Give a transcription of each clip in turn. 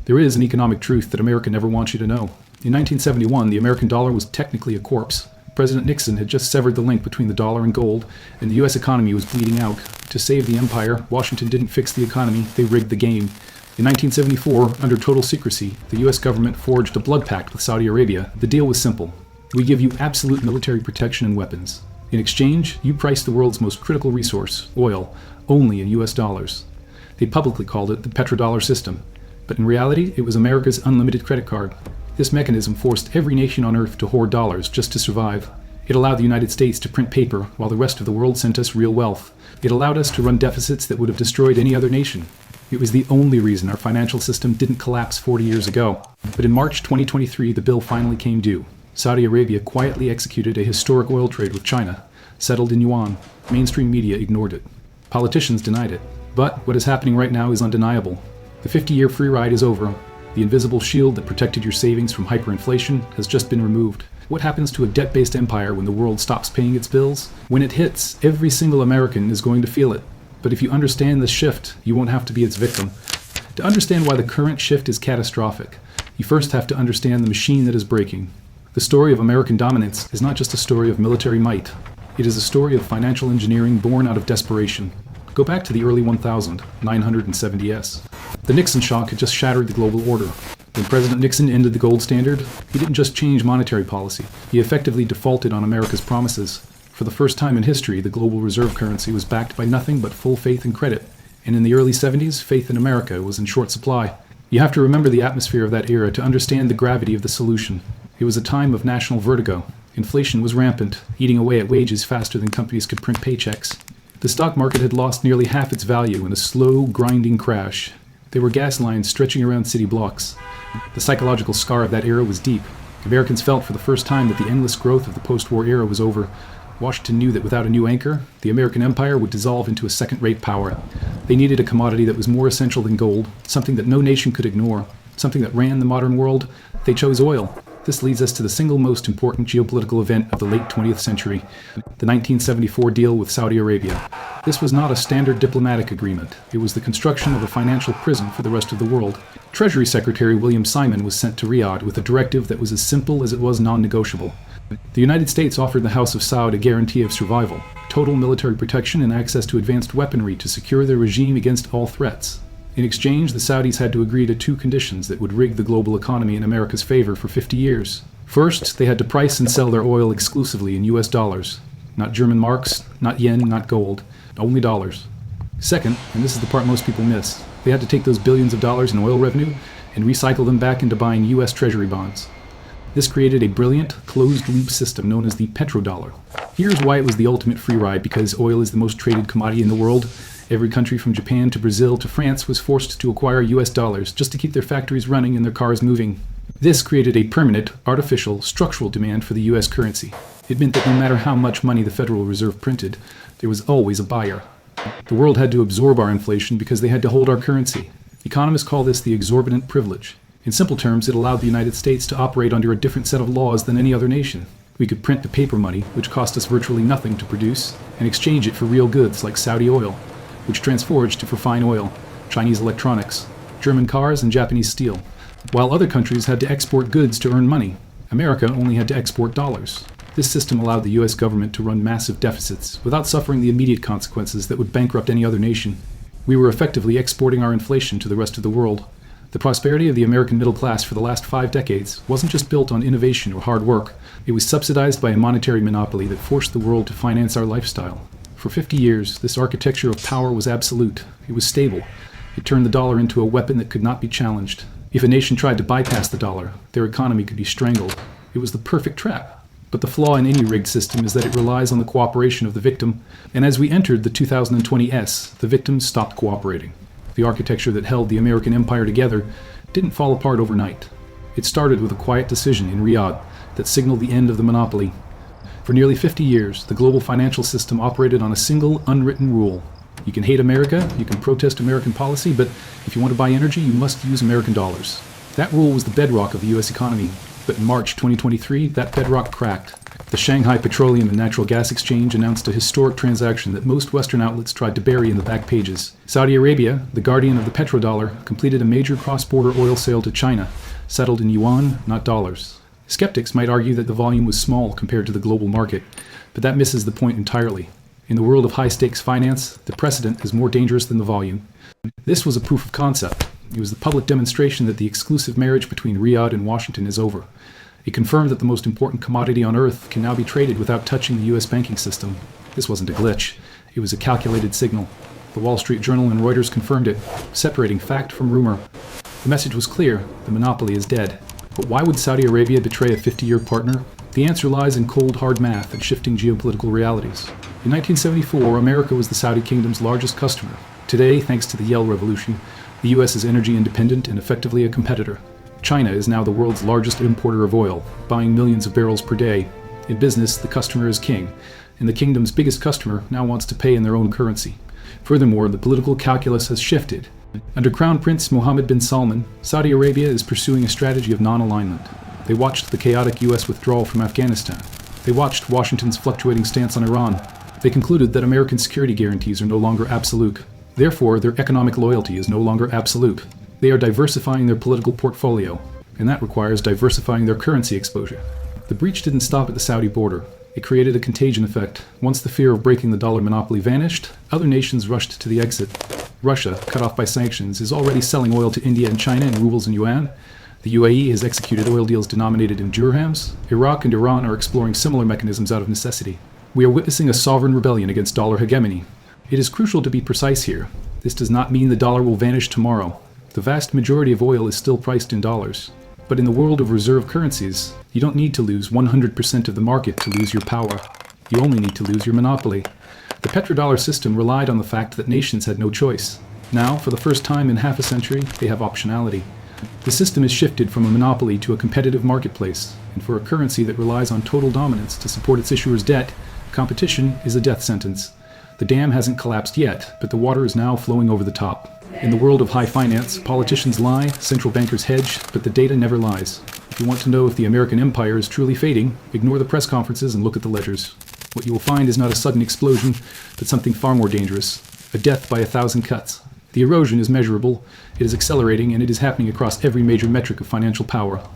There is an economic truth that America never wants you to know. In 1971, the American dollar was technically a corpse. President Nixon had just severed the link between the dollar and gold, and the U.S. economy was bleeding out. To save the empire, Washington didn't fix the economy, they rigged the game. In 1974, under total secrecy, the U.S. government forged a blood pact with Saudi Arabia. The deal was simple. We give you absolute military protection and weapons. In exchange, you price the world's most critical resource, oil, only in U.S. dollars. They publicly called it the Petrodollar system, but in reality, it was America's unlimited credit card. This mechanism forced every nation on Earth to hoard dollars just to survive. It allowed the United States to print paper while the rest of the world sent us real wealth. It allowed us to run deficits that would have destroyed any other nation. It was the only reason our financial system didn't collapse 40 years ago. But in March 2023, the bill finally came due. Saudi Arabia quietly executed a historic oil trade with China, settled in Yuan. Mainstream media ignored it. Politicians denied it. But what is happening right now is undeniable. The 50-year free ride is over. The invisible shield that protected your savings from hyperinflation has just been removed. What happens to a debt-based empire when the world stops paying its bills? When it hits, every single American is going to feel it. But if you understand this shift, you won't have to be its victim. To understand why the current shift is catastrophic, you first have to understand the machine that is breaking. The story of American dominance is not just a story of military might. It is a story of financial engineering born out of desperation. Go back to the early 1970s. The Nixon Shock had just shattered the global order. When President Nixon ended the gold standard, he didn't just change monetary policy. He effectively defaulted on America's promises. For the first time in history, the global reserve currency was backed by nothing but full faith and credit. And in the early 70s, faith in America was in short supply. You have to remember the atmosphere of that era to understand the gravity of the solution. It was a time of national vertigo. Inflation was rampant, eating away at wages faster than companies could print paychecks. The stock market had lost nearly half its value in a slow, grinding crash. There were gas lines stretching around city blocks. The psychological scar of that era was deep. Americans felt for the first time that the endless growth of the post-war era was over. Washington knew that without a new anchor, the American empire would dissolve into a second-rate power. They needed a commodity that was more essential than gold, something that no nation could ignore, something that ran the modern world. They chose oil. This leads us to the single most important geopolitical event of the late 20th century, the 1974 deal with Saudi Arabia. This was not a standard diplomatic agreement. It was the construction of a financial prison for the rest of the world. Treasury Secretary William Simon was sent to Riyadh with a directive that was as simple as it was non-negotiable. The United States offered the House of Saud a guarantee of survival, total military protection and access to advanced weaponry to secure their regime against all threats. In exchange, the Saudis had to agree to two conditions that would rig the global economy in America's favor for 50 years. First, they had to price and sell their oil exclusively in US dollars. Not German marks, not yen, not gold, only dollars. Second, and this is the part most people miss, they had to take those billions of dollars in oil revenue and recycle them back into buying US Treasury bonds. This created a brilliant, closed-loop system known as the Petrodollar. Here's why it was the ultimate free ride: because oil is the most traded commodity in the world. Every country from Japan to Brazil to France was forced to acquire US dollars just to keep their factories running and their cars moving. This created a permanent, artificial, structural demand for the US currency. It meant that no matter how much money the Federal Reserve printed, there was always a buyer. The world had to absorb our inflation because they had to hold our currency. Economists call this the Exorbitant Privilege. In simple terms, it allowed the United States to operate under a different set of laws than any other nation. We could print the paper money, which cost us virtually nothing to produce, and exchange it for real goods like Saudi oil, which transforged for fine oil, Chinese electronics, German cars, and Japanese steel. While other countries had to export goods to earn money, America only had to export dollars. This system allowed the US government to run massive deficits without suffering the immediate consequences that would bankrupt any other nation. We were effectively exporting our inflation to the rest of the world. The prosperity of the American middle class for the last 5 decades wasn't just built on innovation or hard work. It was subsidized by a monetary monopoly that forced the world to finance our lifestyle. For 50 years, this architecture of power was absolute. It was stable. It turned the dollar into a weapon that could not be challenged. If a nation tried to bypass the dollar, their economy could be strangled. It was the perfect trap. But the flaw in any rigged system is that it relies on the cooperation of the victim. And as we entered the 2020s, the victims stopped cooperating. The architecture that held the American empire together didn't fall apart overnight. It started with a quiet decision in Riyadh that signaled the end of the monopoly. For nearly 50 years, the global financial system operated on a single, unwritten rule. You can hate America, you can protest American policy, but if you want to buy energy, you must use American dollars. That rule was the bedrock of the US economy. But in March 2023, that bedrock cracked. The Shanghai Petroleum and Natural Gas Exchange announced a historic transaction that most Western outlets tried to bury in the back pages. Saudi Arabia, the guardian of the petrodollar, completed a major cross-border oil sale to China, settled in yuan, not dollars. Skeptics might argue that the volume was small compared to the global market, but that misses the point entirely. In the world of high-stakes finance, the precedent is more dangerous than the volume. This was a proof of concept. It was the public demonstration that the exclusive marriage between Riyadh and Washington is over. It confirmed that the most important commodity on Earth can now be traded without touching the U.S. banking system. This wasn't a glitch. It was a calculated signal. The Wall Street Journal and Reuters confirmed it, separating fact from rumor. The message was clear: the monopoly is dead. But why would Saudi Arabia betray a 50-year partner? The answer lies in cold, hard math and shifting geopolitical realities. In 1974, America was the Saudi kingdom's largest customer. Today, thanks to the Yell Revolution, the U.S. is energy independent and effectively a competitor. China is now the world's largest importer of oil, buying millions of barrels per day. In business, the customer is king, and the kingdom's biggest customer now wants to pay in their own currency. Furthermore, the political calculus has shifted. Under Crown Prince Mohammed bin Salman, Saudi Arabia is pursuing a strategy of non-alignment. They watched the chaotic U.S. withdrawal from Afghanistan. They watched Washington's fluctuating stance on Iran. They concluded that American security guarantees are no longer absolute. Therefore, their economic loyalty is no longer absolute. They are diversifying their political portfolio, and that requires diversifying their currency exposure. The breach didn't stop at the Saudi border. It created a contagion effect. Once the fear of breaking the dollar monopoly vanished, other nations rushed to the exit. Russia, cut off by sanctions, is already selling oil to India and China in rubles and yuan. The UAE has executed oil deals denominated in dirhams. Iraq and Iran are exploring similar mechanisms out of necessity. We are witnessing a sovereign rebellion against dollar hegemony. It is crucial to be precise here. This does not mean the dollar will vanish tomorrow. The vast majority of oil is still priced in dollars. But in the world of reserve currencies, you don't need to lose 100% of the market to lose your power. You only need to lose your monopoly. The petrodollar system relied on the fact that nations had no choice. Now, for the first time in half a century, they have optionality. The system has shifted from a monopoly to a competitive marketplace, and for a currency that relies on total dominance to support its issuer's debt, competition is a death sentence. The dam hasn't collapsed yet, but the water is now flowing over the top. In the world of high finance, politicians lie, central bankers hedge, but the data never lies. If you want to know if the American empire is truly fading, ignore the press conferences and look at the ledgers. What you will find is not a sudden explosion, but something far more dangerous: a death by 1,000 cuts. The erosion is measurable, it is accelerating, and it is happening across every major metric of financial power.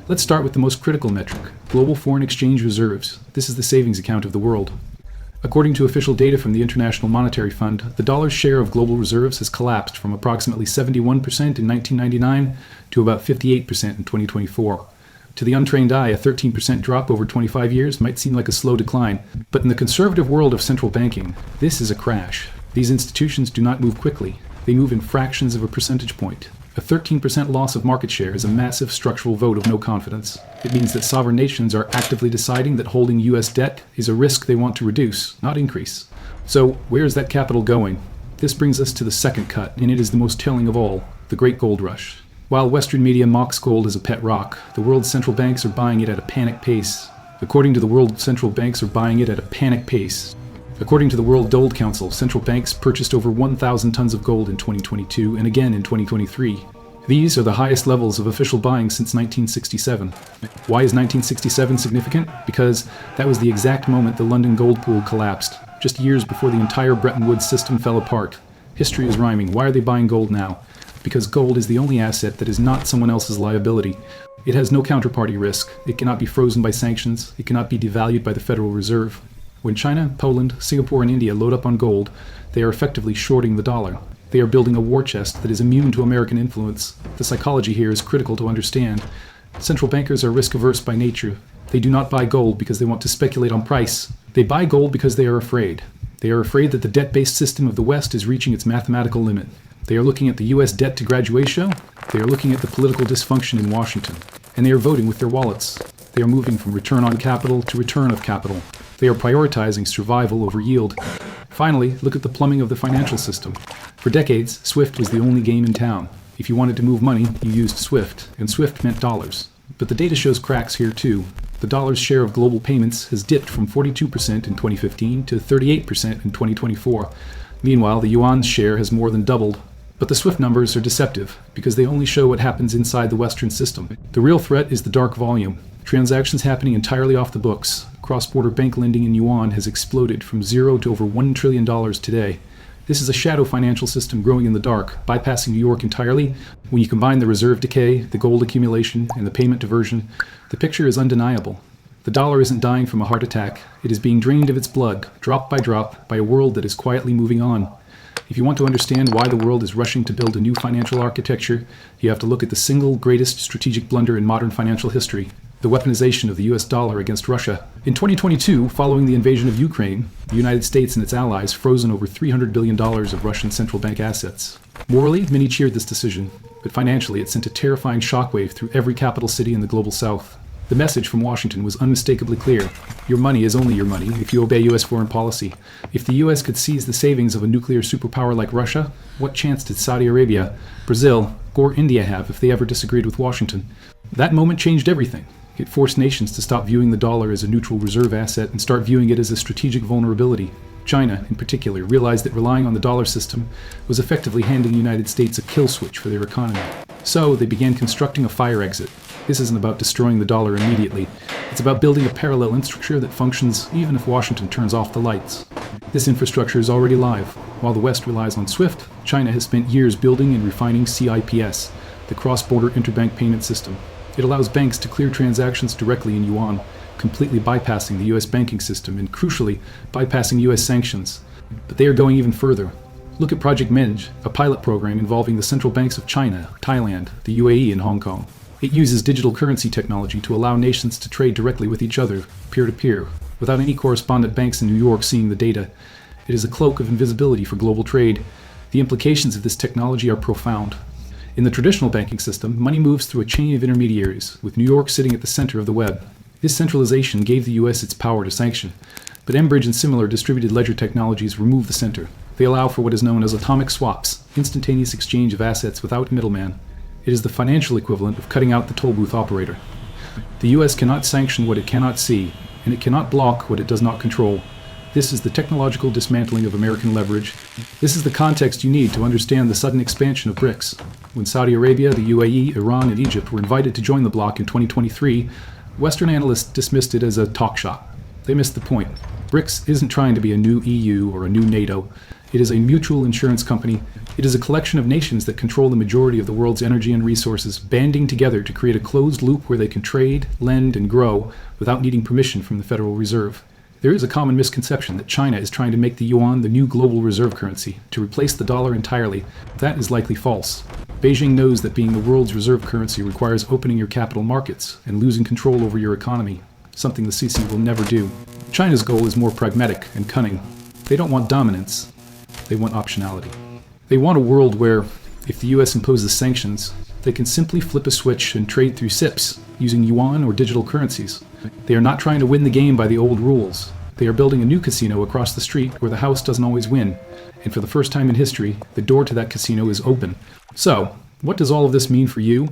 Let's start with the most critical metric: global foreign exchange reserves. This is the savings account of the world. According to official data from the International Monetary Fund, the dollar's share of global reserves has collapsed from approximately 71% in 1999 to about 58% in 2024. To the untrained eye, a 13% drop over 25 years might seem like a slow decline, but in the conservative world of central banking, this is a crash. These institutions do not move quickly. They move in fractions of a percentage point. A 13% loss of market share is a massive structural vote of no confidence. It means that sovereign nations are actively deciding that holding U.S. debt is a risk they want to reduce, not increase. So, where is that capital going? This brings us to the second cut, and it is the most telling of all: the Great Gold Rush. While Western media mocks gold as a pet rock, the world's central banks are buying it at a panic pace. According to the World Gold Council, central banks purchased over 1,000 tons of gold in 2022 and again in 2023. These are the highest levels of official buying since 1967. Why is 1967 significant? Because that was the exact moment the London gold pool collapsed, just years before the entire Bretton Woods system fell apart. History is rhyming. Why are they buying gold now? Because gold is the only asset that is not someone else's liability. It has no counterparty risk. It cannot be frozen by sanctions. It cannot be devalued by the Federal Reserve. When China, Poland, Singapore, and India load up on gold, they are effectively shorting the dollar. They are building a war chest that is immune to American influence. The psychology here is critical to understand. Central bankers are risk-averse by nature. They do not buy gold because they want to speculate on price. They buy gold because they are afraid. They are afraid that the debt-based system of the West is reaching its mathematical limit. They are looking at the U.S. debt-to-graduate ratio. They are looking at the political dysfunction in Washington. And they are voting with their wallets. They are moving from return on capital to return of capital. They are prioritizing survival over yield. Finally, look at the plumbing of the financial system. For decades, SWIFT was the only game in town. If you wanted to move money, you used SWIFT, and SWIFT meant dollars. But the data shows cracks here too. The dollar's share of global payments has dipped from 42% in 2015 to 38% in 2024. Meanwhile, the yuan's share has more than doubled. But the SWIFT numbers are deceptive because they only show what happens inside the Western system. The real threat is the dark volume. Transactions happening entirely off the books. Cross-border bank lending in Yuan has exploded from zero to over $1 trillion today. This is a shadow financial system growing in the dark, bypassing New York entirely. When you combine the reserve decay, the gold accumulation, and the payment diversion, the picture is undeniable. The dollar isn't dying from a heart attack. It is being drained of its blood, drop by drop, by a world that is quietly moving on. If you want to understand why the world is rushing to build a new financial architecture, you have to look at the single greatest strategic blunder in modern financial history: the weaponization of the US dollar against Russia. In 2022, following the invasion of Ukraine, the United States and its allies frozen over $300 billion of Russian central bank assets. Morally, many cheered this decision, but financially it sent a terrifying shockwave through every capital city in the global south. The message from Washington was unmistakably clear. Your money is only your money if you obey US foreign policy. If the US could seize the savings of a nuclear superpower like Russia, what chance did Saudi Arabia, Brazil, or India have if they ever disagreed with Washington? That moment changed everything. It forced nations to stop viewing the dollar as a neutral reserve asset and start viewing it as a strategic vulnerability. China, in particular, realized that relying on the dollar system was effectively handing the United States a kill switch for their economy. So they began constructing a fire exit. This isn't about destroying the dollar immediately. It's about building a parallel infrastructure that functions even if Washington turns off the lights. This infrastructure is already live. While the West relies on SWIFT, China has spent years building and refining CIPS, the cross-border interbank payment system. It allows banks to clear transactions directly in Yuan, completely bypassing the US banking system and, crucially, bypassing US sanctions. But they are going even further. Look at Project Menge, a pilot program involving the central banks of China, Thailand, the UAE, and Hong Kong. It uses digital currency technology to allow nations to trade directly with each other, peer-to-peer, without any correspondent banks in New York seeing the data. It is a cloak of invisibility for global trade. The implications of this technology are profound. In the traditional banking system, money moves through a chain of intermediaries, with New York sitting at the center of the web. This centralization gave the US its power to sanction, but Enbridge and similar distributed ledger technologies remove the center. They allow for what is known as atomic swaps, instantaneous exchange of assets without a middleman. It is the financial equivalent of cutting out the toll booth operator. The US cannot sanction what it cannot see, and it cannot block what it does not control. This is the technological dismantling of American leverage. This is the context you need to understand the sudden expansion of BRICS. When Saudi Arabia, the UAE, Iran, and Egypt were invited to join the bloc in 2023, Western analysts dismissed it as a talk shop. They missed the point. BRICS isn't trying to be a new EU or a new NATO. It is a mutual insurance company. It is a collection of nations that control the majority of the world's energy and resources, banding together to create a closed loop where they can trade, lend, and grow without needing permission from the Federal Reserve. There is a common misconception that China is trying to make the yuan the new global reserve currency, to replace the dollar entirely. That is likely false. Beijing knows that being the world's reserve currency requires opening your capital markets and losing control over your economy, something the CC will never do. China's goal is more pragmatic and cunning. They don't want dominance. They want optionality. They want a world where, if the US imposes sanctions, they can simply flip a switch and trade through SIPs, using yuan or digital currencies. They are not trying to win the game by the old rules. They are building a new casino across the street where the house doesn't always win, and for the first time in history, the door to that casino is open. So, what does all of this mean for you?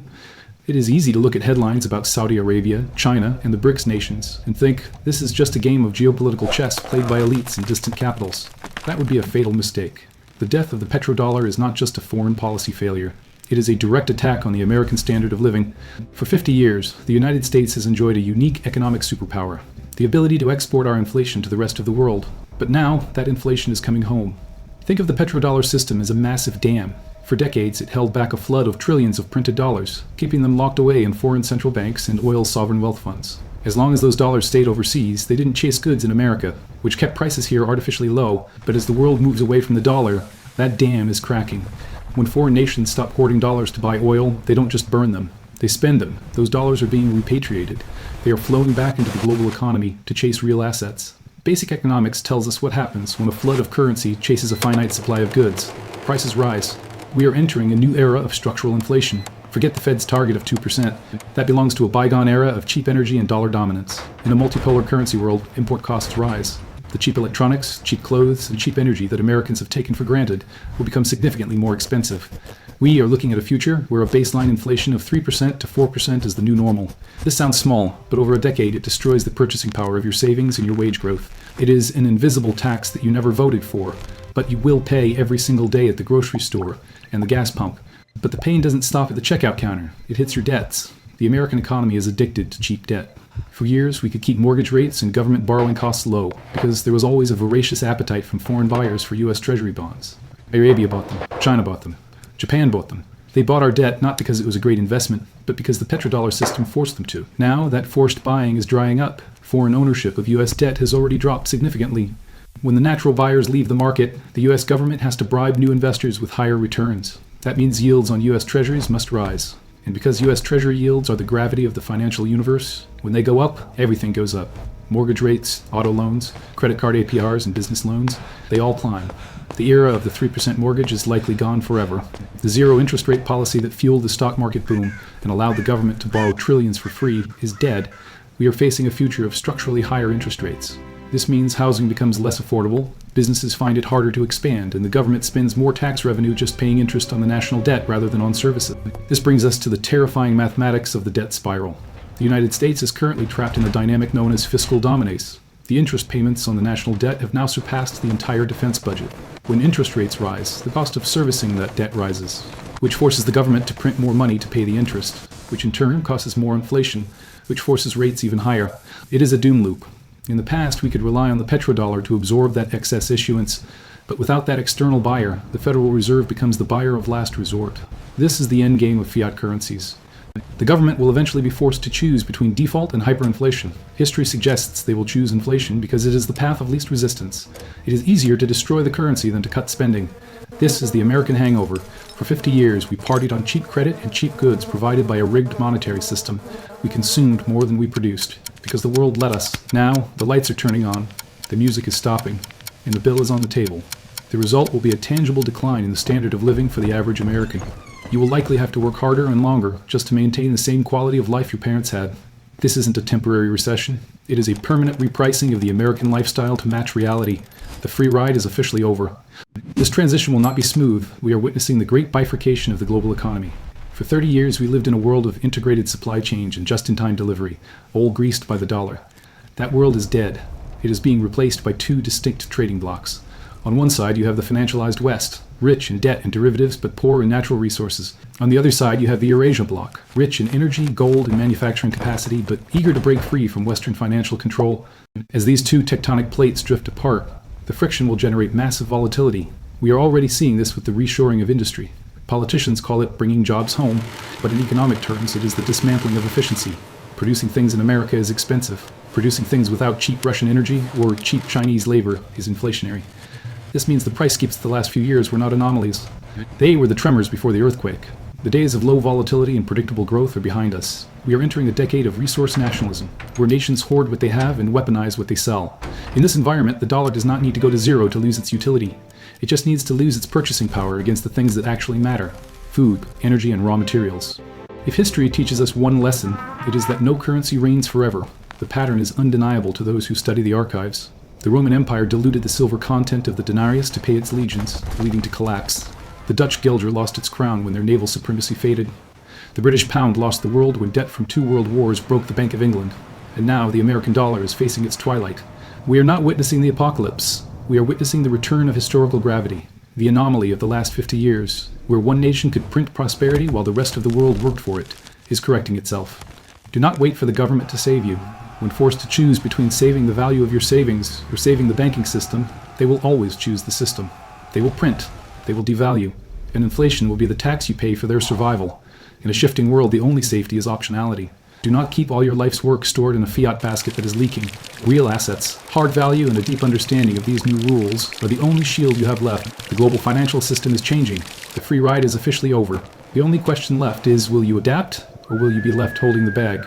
It is easy to look at headlines about Saudi Arabia, China, and the BRICS nations and think this is just a game of geopolitical chess played by elites in distant capitals. That would be a fatal mistake. The death of the petrodollar is not just a foreign policy failure. It is a direct attack on the American standard of living. For 50 years, the United States has enjoyed a unique economic superpower, the ability to export our inflation to the rest of the world. But now, that inflation is coming home. Think of the petrodollar system as a massive dam. For decades, it held back a flood of trillions of printed dollars, keeping them locked away in foreign central banks and oil sovereign wealth funds. As long as those dollars stayed overseas, they didn't chase goods in America, which kept prices here artificially low. But as the world moves away from the dollar, that dam is cracking. When foreign nations stop hoarding dollars to buy oil, they don't just burn them. They spend them. Those dollars are being repatriated. They are flowing back into the global economy to chase real assets. Basic economics tells us what happens when a flood of currency chases a finite supply of goods. Prices rise. We are entering a new era of structural inflation. Forget the Fed's target of 2%. That belongs to a bygone era of cheap energy and dollar dominance. In a multipolar currency world, import costs rise. The cheap electronics, cheap clothes, and cheap energy that Americans have taken for granted will become significantly more expensive. We are looking at a future where a baseline inflation of 3% to 4% is the new normal. This sounds small, but over a decade it destroys the purchasing power of your savings and your wage growth. It is an invisible tax that you never voted for, But you will pay every single day at the grocery store and the gas pump. But the pain doesn't stop at the checkout counter. It hits your debts. The American economy is addicted to cheap debt. For years, we could keep mortgage rates and government borrowing costs low because there was always a voracious appetite from foreign buyers for U.S. Treasury bonds. Arabia bought them. China bought them. Japan bought them. They bought our debt not because it was a great investment, but because the petrodollar system forced them to. Now, that forced buying is drying up. Foreign ownership of U.S. debt has already dropped significantly. When the natural buyers leave the market, the U.S. government has to bribe new investors with higher returns. That means yields on U.S. treasuries must rise. And because U.S. Treasury yields are the gravity of the financial universe, when they go up, everything goes up. Mortgage rates, auto loans, credit card APRs, and business loans, they all climb. The era of the 3% mortgage is likely gone forever. The zero interest rate policy that fueled the stock market boom and allowed the government to borrow trillions for free is dead. We are facing a future of structurally higher interest rates. This means housing becomes less affordable, businesses find it harder to expand, and the government spends more tax revenue just paying interest on the national debt rather than on services. This brings us to the terrifying mathematics of the debt spiral. The United States is currently trapped in the dynamic known as fiscal dominance. The interest payments on the national debt have now surpassed the entire defense budget. When interest rates rise, the cost of servicing that debt rises, which forces the government to print more money to pay the interest, which in turn causes more inflation, which forces rates even higher. It is a doom loop. In the past, we could rely on the petrodollar to absorb that excess issuance, but without that external buyer, the Federal Reserve becomes the buyer of last resort. This is the end game of fiat currencies. The government will eventually be forced to choose between default and hyperinflation. History suggests they will choose inflation because it is the path of least resistance. It is easier to destroy the currency than to cut spending. This is the American hangover. For 50 years, we partied on cheap credit and cheap goods provided by a rigged monetary system. We consumed more than we produced, because the world let us. Now, the lights are turning on, the music is stopping, and the bill is on the table. The result will be a tangible decline in the standard of living for the average American. You will likely have to work harder and longer just to maintain the same quality of life your parents had. This isn't a temporary recession. It is a permanent repricing of the American lifestyle to match reality. The free ride is officially over. This transition will not be smooth. We are witnessing the great bifurcation of the global economy. For 30 years, we lived in a world of integrated supply chain and just-in-time delivery, all greased by the dollar. That world is dead. It is being replaced by two distinct trading blocks. On one side, you have the financialized West, rich in debt and derivatives, but poor in natural resources. On the other side, you have the Eurasia bloc, rich in energy, gold, and manufacturing capacity, but eager to break free from Western financial control. As these two tectonic plates drift apart, the friction will generate massive volatility. We are already seeing this with the reshoring of industry. Politicians call it bringing jobs home, but in economic terms, it is the dismantling of efficiency. Producing things in America is expensive. Producing things without cheap Russian energy or cheap Chinese labor is inflationary. This means the price skips of the last few years were not anomalies. They were the tremors before the earthquake. The days of low volatility and predictable growth are behind us. We are entering a decade of resource nationalism, where nations hoard what they have and weaponize what they sell. In this environment, the dollar does not need to go to zero to lose its utility. It just needs to lose its purchasing power against the things that actually matter: food, energy, and raw materials. If history teaches us one lesson, it is that no currency reigns forever. The pattern is undeniable to those who study the archives. The Roman Empire diluted the silver content of the denarius to pay its legions, leading to collapse. The Dutch guilder lost its crown when their naval supremacy faded. The British pound lost the world when debt from 2 world wars broke the Bank of England. And now the American dollar is facing its twilight. We are not witnessing the apocalypse. We are witnessing the return of historical gravity, the anomaly of the last 50 years, where one nation could print prosperity while the rest of the world worked for it, is correcting itself. Do not wait for the government to save you. When forced to choose between saving the value of your savings or saving the banking system, they will always choose the system. They will print, they will devalue, and inflation will be the tax you pay for their survival. In a shifting world, the only safety is optionality. Do not keep all your life's work stored in a fiat basket that is leaking. Real assets, hard value, and a deep understanding of these new rules are the only shield you have left. The global financial system is changing. The free ride is officially over. The only question left is, will you adapt, or will you be left holding the bag?